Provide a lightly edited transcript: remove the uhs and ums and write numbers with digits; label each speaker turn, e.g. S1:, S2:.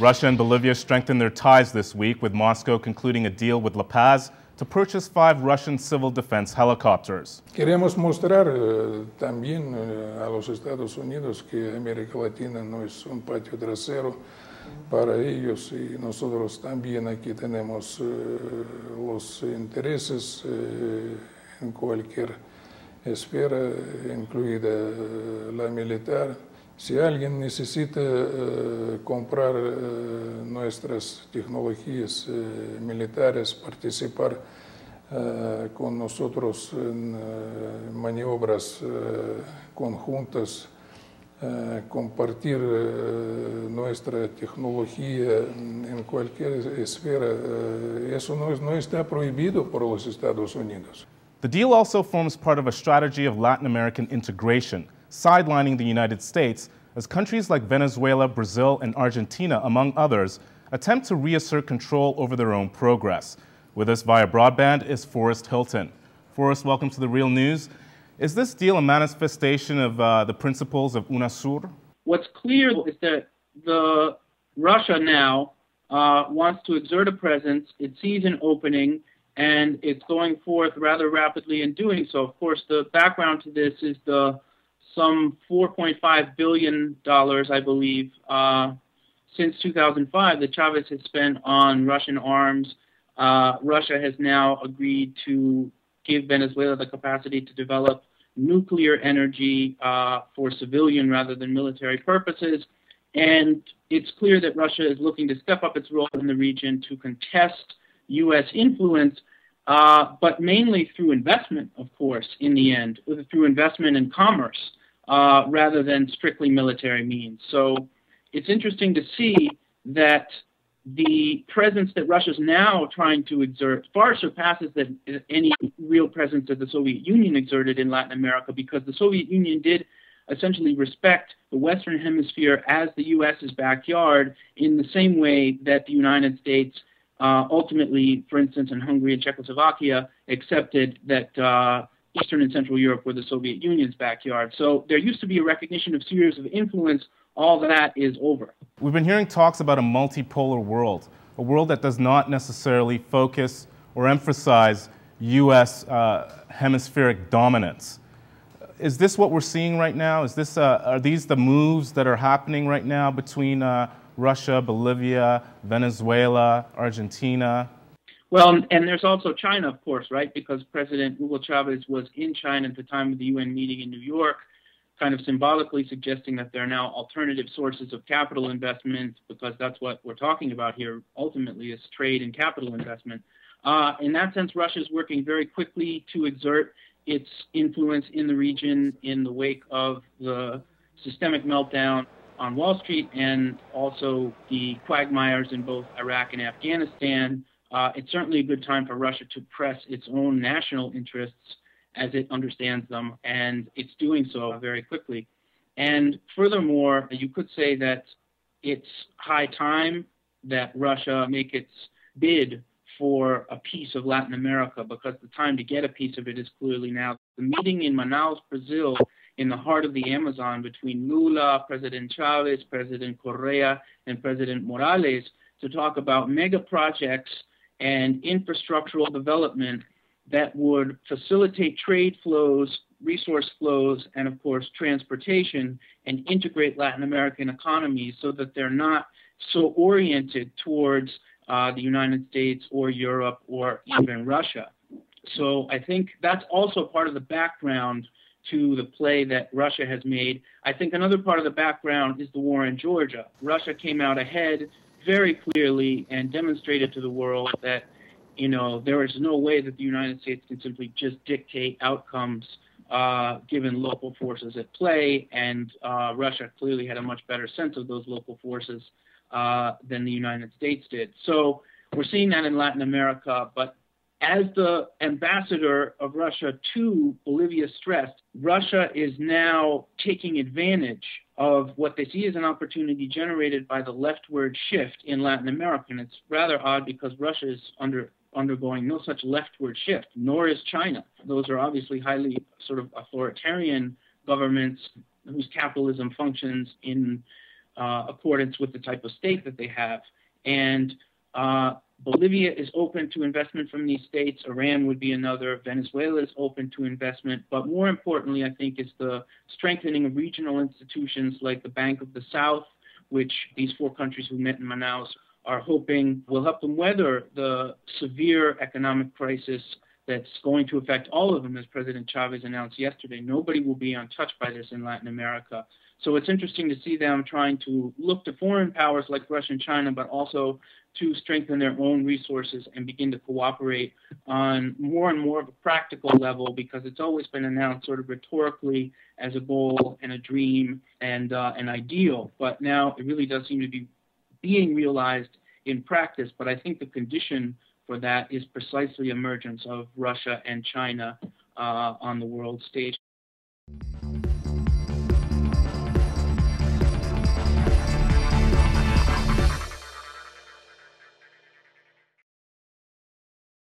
S1: Russia and Bolivia strengthened their ties this week, with Moscow concluding a deal with La Paz to purchase 5 Russian civil defense helicopters.
S2: Queremos mostrar también a los Estados Unidos que América Latina no es un patio trasero para ellos, y nosotros también aquí tenemos los intereses en cualquier esfera, incluida la militar. Si alguien necesita comprar nuestras tecnologías militares, participar con nosotros en maniobras conjuntas, compartir nuestra tecnología en cualquier esfera, eso no está prohibido por los Estados Unidos.
S1: The deal also forms part of a strategy of Latin American integration, sidelining the United States as countries like Venezuela, Brazil, and Argentina, among others, attempt to reassert control over their own progress. With us via broadband is Forrest Hylton. Forrest, welcome to the Real News. Is this deal a manifestation of the principles of UNASUR?
S3: What's clear is that Russia now wants to exert a presence. It sees an opening, and it's going forth rather rapidly in doing so. Of course, the background to this is some $4.5 billion, I believe, since 2005 that Chavez has spent on Russian arms. Russia has now agreed to give Venezuela the capacity to develop nuclear energy for civilian rather than military purposes. And it's clear that Russia is looking to step up its role in the region to contest U.S. influence, but mainly through investment, of course, in the end, through investment in commerce, rather than strictly military means. So it's interesting to see that the presence that Russia's now trying to exert far surpasses any real presence that the Soviet Union exerted in Latin America, because the Soviet Union did essentially respect the Western Hemisphere as the U.S.'s backyard in the same way that the United States ultimately, for instance, in Hungary and Czechoslovakia, accepted that Eastern and Central Europe were the Soviet Union's backyard. So there used to be a recognition of spheres of influence. All that is over.
S1: We've been hearing talks about a multipolar world, a world that does not necessarily focus or emphasize U.S. hemispheric dominance. Is this what we're seeing right now? Is this, are these the moves that are happening right now between Russia, Bolivia, Venezuela, Argentina?
S3: Well, and there's also China, of course, right? Because President Hugo Chavez was in China at the time of the UN meeting in New York, kind of symbolically suggesting that there are now alternative sources of capital investment, because that's what we're talking about here ultimately, is trade and capital investment. In that sense, Russia is working very quickly to exert its influence in the region in the wake of the systemic meltdown on Wall Street and also the quagmires in both Iraq and Afghanistan. It's certainly a good time for Russia to press its own national interests as it understands them, and it's doing so very quickly. And furthermore, you could say that it's high time that Russia make its bid for a piece of Latin America, because the time to get a piece of it is clearly now. The meeting in Manaus, Brazil, in the heart of the Amazon between Lula, President Chavez, President Correa, and President Morales to talk about mega projects and infrastructural development that would facilitate trade flows, resource flows, and of course transportation, and integrate Latin American economies so that they're not so oriented towards the United States or Europe or even Russia. So I think that's also part of the background to the play that Russia has made. I think another part of the background is the war in Georgia. Russia came out ahead very clearly and demonstrated to the world that, you know, there is no way that the United States can simply just dictate outcomes given local forces at play, and Russia clearly had a much better sense of those local forces than the United States did. So we're seeing that in Latin America, but as the ambassador of Russia to Bolivia stressed, Russia is now taking advantage of what they see as an opportunity generated by the leftward shift in Latin America. And it's rather odd because Russia is undergoing no such leftward shift, nor is China. Those are obviously highly sort of authoritarian governments whose capitalism functions in accordance with the type of state that they have. And Bolivia is open to investment from these states. Iran would be another. Venezuela is open to investment. But more importantly, I think, is the strengthening of regional institutions like the Bank of the South, which these 4 countries who met in Manaus are hoping will help them weather the severe economic crisis that's going to affect all of them, as President Chavez announced yesterday. Nobody will be untouched by this in Latin America. So it's interesting to see them trying to look to foreign powers like Russia and China, but also to strengthen their own resources and begin to cooperate on more and more of a practical level, because it's always been announced sort of rhetorically as a goal and a dream and an ideal. But now it really does seem to be being realized in practice. But I think the condition for that is precisely emergence of Russia and China on the world stage.